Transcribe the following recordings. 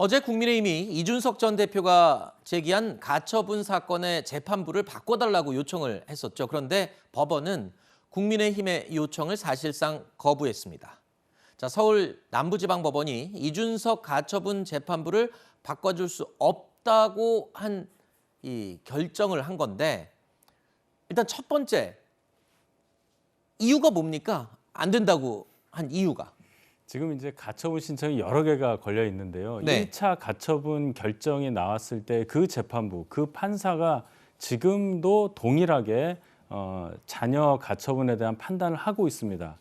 어제 국민의힘이 이준석 전 대표가 제기한 가처분 사건의 재판부를 바꿔달라고 요청을 했었죠. 그런데 법원은 국민의힘의 요청을 사실상 거부했습니다. 자, 서울 남부지방법원이 이준석 가처분 재판부를 바꿔줄 수 없다고 한 이 결정을 한 건데, 일단 첫 번째 이유가 뭡니까? 안 된다고 한 이유가. 지금 이제 가처분 신청이 여러 개가 걸려 있는데요. 네. 1차 가처분 결정이 나왔을 때 그 재판부, 그 판사가 지금도 동일하게 자녀 가처분에 대한 판단을 하고 있습니다.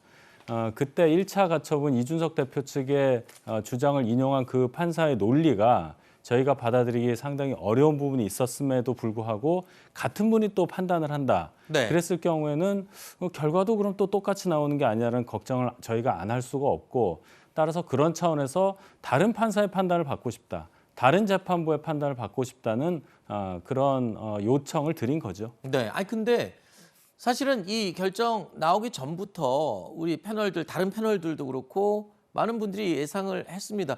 그때 1차 가처분 이준석 대표 측의 주장을 인용한 그 판사의 논리가 저희가 받아들이기 상당히 어려운 부분이 있었음에도 불구하고 같은 분이 또 판단을 한다. 네. 그랬을 경우에는 결과도 그럼 또 똑같이 나오는 게 아니라는 걱정을 저희가 안 할 수가 없고, 따라서 그런 차원에서 다른 판사의 판단을 받고 싶다. 다른 재판부의 판단을 받고 싶다는 그런 요청을 드린 거죠. 네. 아니 근데 사실은 이 결정 나오기 전부터 우리 패널들, 다른 패널들도 그렇고 많은 분들이 예상을 했습니다.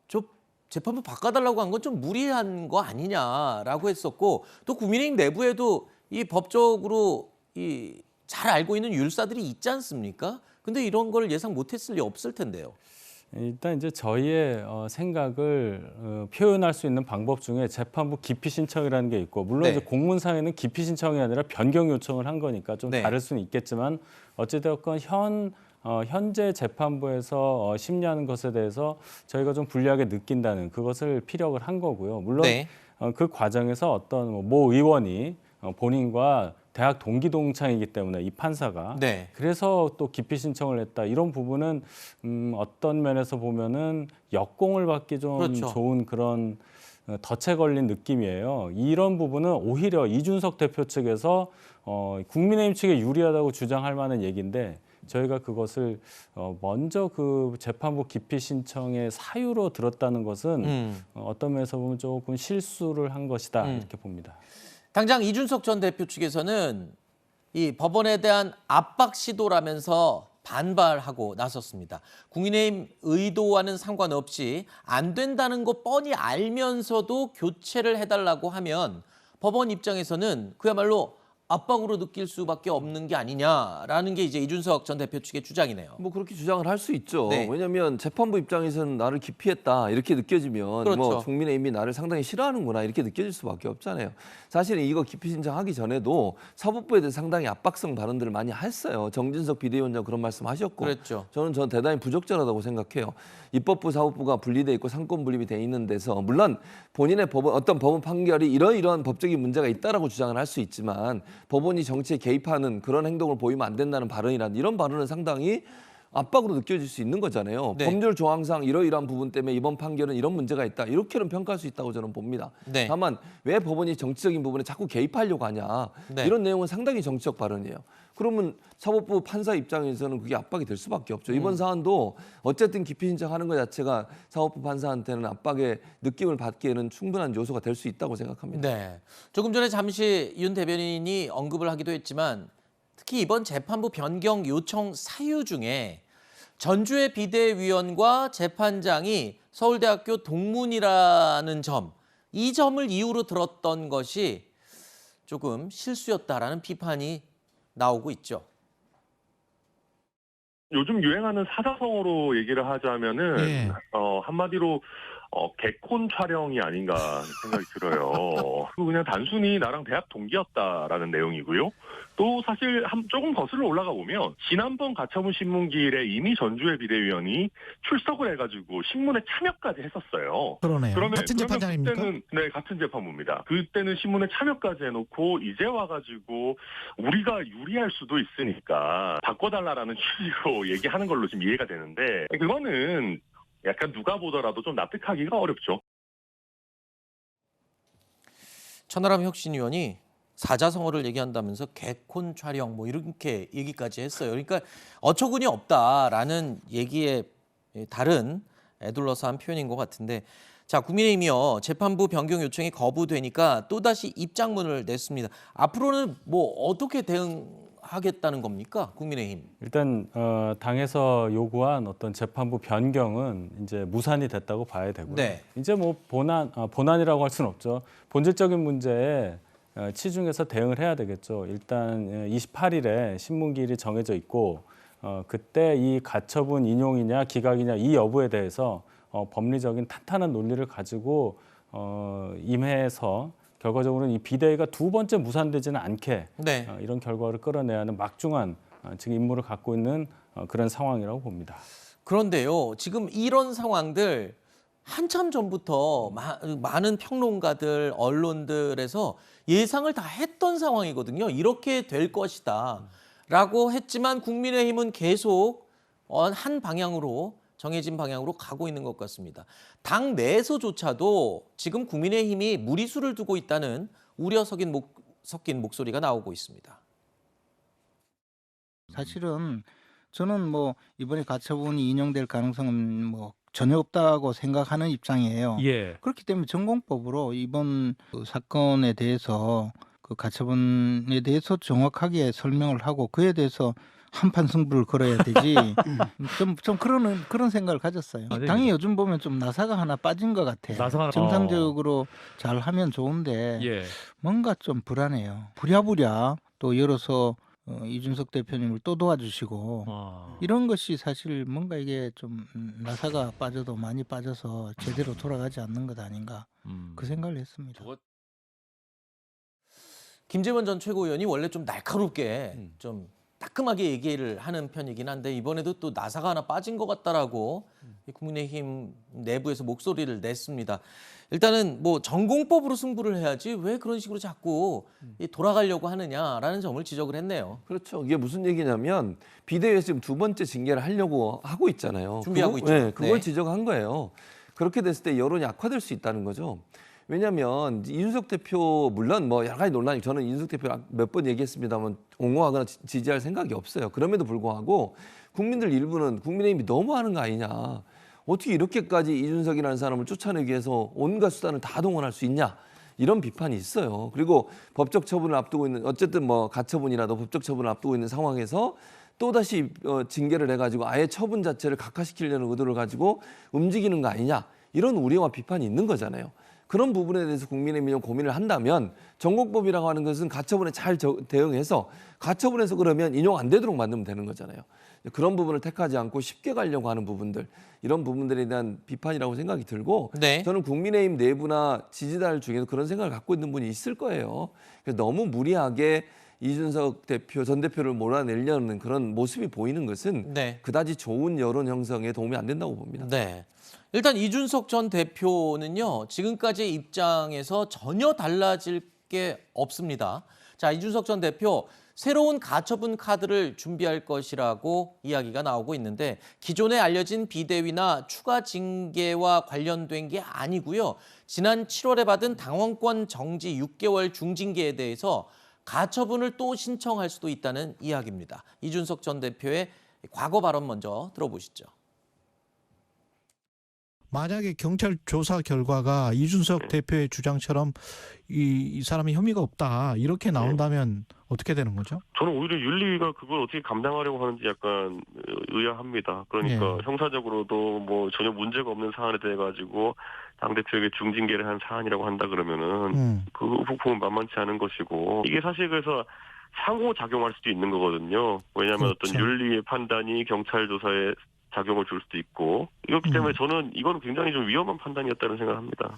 저 재판부 바꿔달라고 한 건 좀 무리한 거 아니냐라고 했었고, 또 국민의힘 내부에도 이 법적으로 이 잘 알고 있는 율사들이 있지 않습니까? 근데 이런 걸 예상 못했을 리 없을 텐데요. 일단 이제 저희의 생각을 표현할 수 있는 방법 중에 재판부 기피 신청이라는 게 있고, 물론 네. 이제 공문상에는 기피 신청이 아니라 변경 요청을 한 거니까 좀 네. 다를 수는 있겠지만, 어찌되었건 현재 재판부에서 심리하는 것에 대해서 저희가 좀 불리하게 느낀다는 그것을 피력을 한 거고요. 물론 네. 그 과정에서 어떤 모 의원이 본인과 대학 동기 동창이기 때문에 이 판사가 네. 그래서 또 기피 신청을 했다, 이런 부분은 어떤 면에서 보면은 역공을 받기 좀 그렇죠. 좋은 그런 덫에 걸린 느낌이에요. 이런 부분은 오히려 이준석 대표 측에서 국민의힘 측에 유리하다고 주장할 만한 얘기인데, 저희가 그것을 먼저 그 재판부 기피 신청의 사유로 들었다는 것은 어떤 면에서 보면 조금 실수를 한 것이다, 이렇게 봅니다. 당장 이준석 전 대표 측에서는 이 법원에 대한 압박 시도라면서 반발하고 나섰습니다. 국민의힘 의도와는 상관없이 안 된다는 거 뻔히 알면서도 교체를 해달라고 하면 법원 입장에서는 그야말로 압박으로 느낄 수밖에 없는 게 아니냐라는 게 이제 이준석 전 대표 측의 주장이네요. 뭐 그렇게 주장을 할 수 있죠. 네. 왜냐하면 재판부 입장에서는 나를 기피했다 이렇게 느껴지면 그렇죠. 뭐 국민의힘이 나를 상당히 싫어하는구나 이렇게 느껴질 수밖에 없잖아요. 사실은 이거 기피 신청하기 전에도 사법부에 대해 상당히 압박성 발언들을 많이 했어요. 정진석 비대위원장 그런 말씀하셨고, 그랬죠. 저는 대단히 부적절하다고 생각해요. 입법부, 사법부가 분리돼 있고 상권 분립이 돼 있는 데서 물론 본인의 어떤 법원 판결이 이러이러한 법적인 문제가 있다라고 주장을 할 수 있지만, 법원이 정치에 개입하는 그런 행동을 보이면 안 된다는 발언이란 이런 발언은 상당히 압박으로 느껴질 수 있는 거잖아요. 네. 법률 조항상 이러이러한 부분 때문에 이번 판결은 이런 문제가 있다, 이렇게는 평가할 수 있다고 저는 봅니다. 네. 다만 왜 법원이 정치적인 부분에 자꾸 개입하려고 하냐, 네. 이런 내용은 상당히 정치적 발언이에요. 그러면 사법부 판사 입장에서는 그게 압박이 될 수밖에 없죠. 이번 사안도 어쨌든 기피 신청하는 것 자체가 사법부 판사한테는 압박의 느낌을 받기에는 충분한 요소가 될 수 있다고 생각합니다. 네. 조금 전에 잠시 윤 대변인이 언급을 하기도 했지만, 특히 이번 재판부 변경 요청 사유 중에 전주의 비대위원과 재판장이 서울대학교 동문이라는 점, 이 점을 이유로 들었던 것이 조금 실수였다라는 비판이 나오고 있죠. 요즘 유행하는 사자성어로 얘기를 하자면은 네. 한마디로 개콘 촬영이 아닌가 생각이 들어요. 그냥 단순히 나랑 대학 동기였다라는 내용이고요. 또 사실 조금 거슬러 올라가 보면 지난번 가처분 신문기일에 이미 전주의 비대위원이 출석을 해가지고 신문에 참여까지 했었어요. 그러네요. 같은 재판장입니까? 그때는, 네, 같은 재판부입니다. 그때는 신문에 참여까지 해놓고 이제 와가지고 우리가 유리할 수도 있으니까 바꿔달라라는 취지로 얘기하는 걸로 지금 이해가 되는데, 그거는 약간 누가 보더라도 좀 납득하기가 어렵죠. 천하람 혁신위원이 사자성어를 얘기한다면서 개콘 촬영 뭐 이렇게 얘기까지 했어요. 그러니까 어처구니 없다라는 얘기에 다른 에둘러서 한 표현인 것 같은데, 자, 국민의힘이요, 재판부 변경 요청이 거부되니까 또다시 입장문을 냈습니다. 앞으로는 뭐 어떻게 대응할 하겠다는 겁니까? 국민의힘. 일단 당에서 요구한 어떤 재판부 변경은 이제 무산이 됐다고 봐야 되고요. 네. 이제 뭐 본안이라고 할 수는 없죠. 본질적인 문제에 치중해서 대응을 해야 되겠죠. 일단 28일에 신문기일이 정해져 있고 그때 이 가처분 인용이냐 기각이냐 이 여부에 대해서 법리적인 탄탄한 논리를 가지고 임해서 결과적으로는 이 비대위가 두 번째 무산되지는 않게 네. 이런 결과를 끌어내야 하는 막중한 지금 임무를 갖고 있는 그런 상황이라고 봅니다. 그런데요, 지금 이런 상황들 한참 전부터 많은 평론가들, 언론들에서 예상을 다 했던 상황이거든요. 이렇게 될 것이다 라고 했지만 국민의힘은 계속 한 방향으로 정해진 방향으로 가고 있는 것 같습니다. 당 내에서조차도 지금 국민의힘이 무리수를 두고 있다는 우려 섞인 목소리가 나오고 있습니다. 사실은 저는 뭐 이번에 가처분이 인용될 가능성은 뭐 전혀 없다고 생각하는 입장이에요. 예. 그렇기 때문에 전공법으로 이번 그 사건에 대해서 그 가처분에 대해서 정확하게 설명을 하고 그에 대해서 한판 승부를 걸어야 되지. 좀 그런 생각을 가졌어요. 맞아요. 당이 요즘 보면 좀 나사가 하나 빠진 것 같아요. 나사가 하나- 정상적으로 잘 하면 좋은데 예. 뭔가 좀 불안해요. 부랴부랴 또 열어서 이준석 대표님을 또 도와주시고 이런 것이 사실 뭔가 이게 좀 나사가 빠져도 많이 빠져서 제대로 돌아가지 않는 것 아닌가 그 생각을 했습니다. 김재원 전 최고위원이 원래 좀 날카롭게 좀 따끔하게 얘기를 하는 편이긴 한데 이번에도 또 나사가 하나 빠진 것 같다라고 국민의힘 내부에서 목소리를 냈습니다. 일단은 뭐 전공법으로 승부를 해야지 왜 그런 식으로 자꾸 돌아가려고 하느냐라는 점을 지적을 했네요. 그렇죠. 이게 무슨 얘기냐면 비대위에서 지금 두 번째 징계를 하려고 하고 있잖아요. 준비하고 있죠. 네, 그걸 네. 지적한 거예요. 그렇게 됐을 때 여론이 악화될 수 있다는 거죠. 왜냐하면 이준석 대표 물론 뭐 여러 가지 논란이 저는 이준석 대표 몇 번 얘기했습니다만 옹호하거나 지지할 생각이 없어요. 그럼에도 불구하고 국민들 일부는 국민의힘이 너무하는 거 아니냐. 어떻게 이렇게까지 이준석이라는 사람을 쫓아내기 위해서 온갖 수단을 다 동원할 수 있냐. 이런 비판이 있어요. 그리고 법적 처분을 앞두고 있는 어쨌든 뭐 가처분이라도 법적 처분을 앞두고 있는 상황에서 또다시 징계를 해가지고 아예 처분 자체를 각하시키려는 의도를 가지고 움직이는 거 아니냐. 이런 우려와 비판이 있는 거잖아요. 그런 부분에 대해서 국민의힘이 좀 고민을 한다면 전공법이라고 하는 것은 가처분에 잘 대응해서 가처분에서 그러면 인용 안 되도록 만들면 되는 거잖아요. 그런 부분을 택하지 않고 쉽게 가려고 하는 부분들 이런 부분들에 대한 비판이라고 생각이 들고 네. 저는 국민의힘 내부나 지지자들 중에서 그런 생각을 갖고 있는 분이 있을 거예요. 그래서 너무 무리하게 이준석 대표 전 대표를 몰아내려는 그런 모습이 보이는 것은 네. 그다지 좋은 여론 형성에 도움이 안 된다고 봅니다. 네. 일단 이준석 전 대표는요. 지금까지의 입장에서 전혀 달라질 게 없습니다. 자, 이준석 전 대표 새로운 가처분 카드를 준비할 것이라고 이야기가 나오고 있는데 기존에 알려진 비대위나 추가 징계와 관련된 게 아니고요. 지난 7월에 받은 당원권 정지 6개월 중징계에 대해서 가처분을 또 신청할 수도 있다는 이야기입니다. 이준석 전 대표의 과거 발언 먼저 들어보시죠. 만약에 경찰 조사 결과가 이준석 대표의 주장처럼 이 사람이 혐의가 없다 이렇게 나온다면 어떻게 되는 거죠? 저는 오히려 윤리위가 그걸 어떻게 감당하려고 하는지 약간 의아합니다. 그러니까 예. 형사적으로도 뭐 전혀 문제가 없는 사안에 대해 가지고 당대표에게 중징계를 한 사안이라고 한다 그러면은 그 부분은 만만치 않은 것이고 이게 사실 그래서 상호작용할 수도 있는 거거든요. 왜냐하면 그렇죠. 어떤 윤리의 판단이 경찰 조사에 작용을 줄 수도 있고 이렇기 때문에 저는 이건 굉장히 좀 위험한 판단이었다는 생각을 합니다.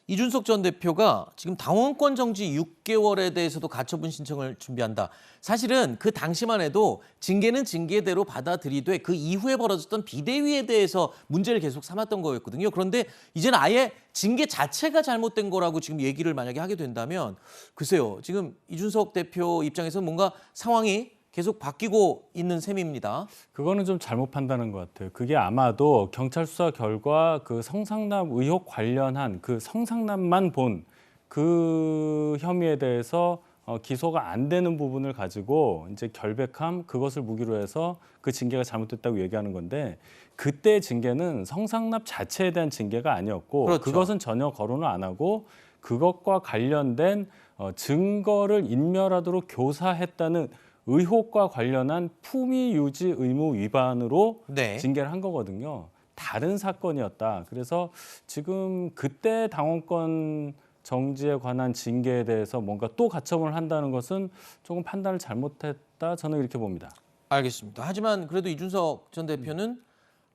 이준석 전 대표가 지금 당원권 정지 6개월에 대해서도 가처분 신청을 준비한다. 사실은 그 당시만 해도 징계는 징계대로 받아들이되 그 이후에 벌어졌던 비대위에 대해서 문제를 계속 삼았던 거였거든요. 그런데 이제는 아예 징계 자체가 잘못된 거라고 지금 얘기를 만약에 하게 된다면 글쎄요. 지금 이준석 대표 입장에서 뭔가 상황이 계속 바뀌고 있는 셈입니다. 그거는 좀 잘못 판단한 것 같아요. 그게 아마도 경찰 수사 결과 그 성상납 의혹 관련한 그 성상납만 본 그 혐의에 대해서 기소가 안 되는 부분을 가지고 이제 결백함 그것을 무기로 해서 그 징계가 잘못됐다고 얘기하는 건데 그때 징계는 성상납 자체에 대한 징계가 아니었고 그렇죠. 그것은 전혀 거론을 안 하고 그것과 관련된 증거를 인멸하도록 교사했다는 의혹과 관련한 품위 유지 의무 위반으로 네. 징계를 한 거거든요. 다른 사건이었다. 그래서 지금 그때 당원권 정지에 관한 징계에 대해서 뭔가 또 가처분을 한다는 것은 조금 판단을 잘못했다. 저는 이렇게 봅니다. 알겠습니다. 하지만 그래도 이준석 전 대표는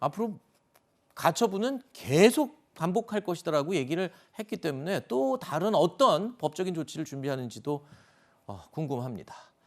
앞으로 가처분은 계속 반복할 것이다라고 얘기를 했기 때문에 또 다른 어떤 법적인 조치를 준비하는지도 궁금합니다.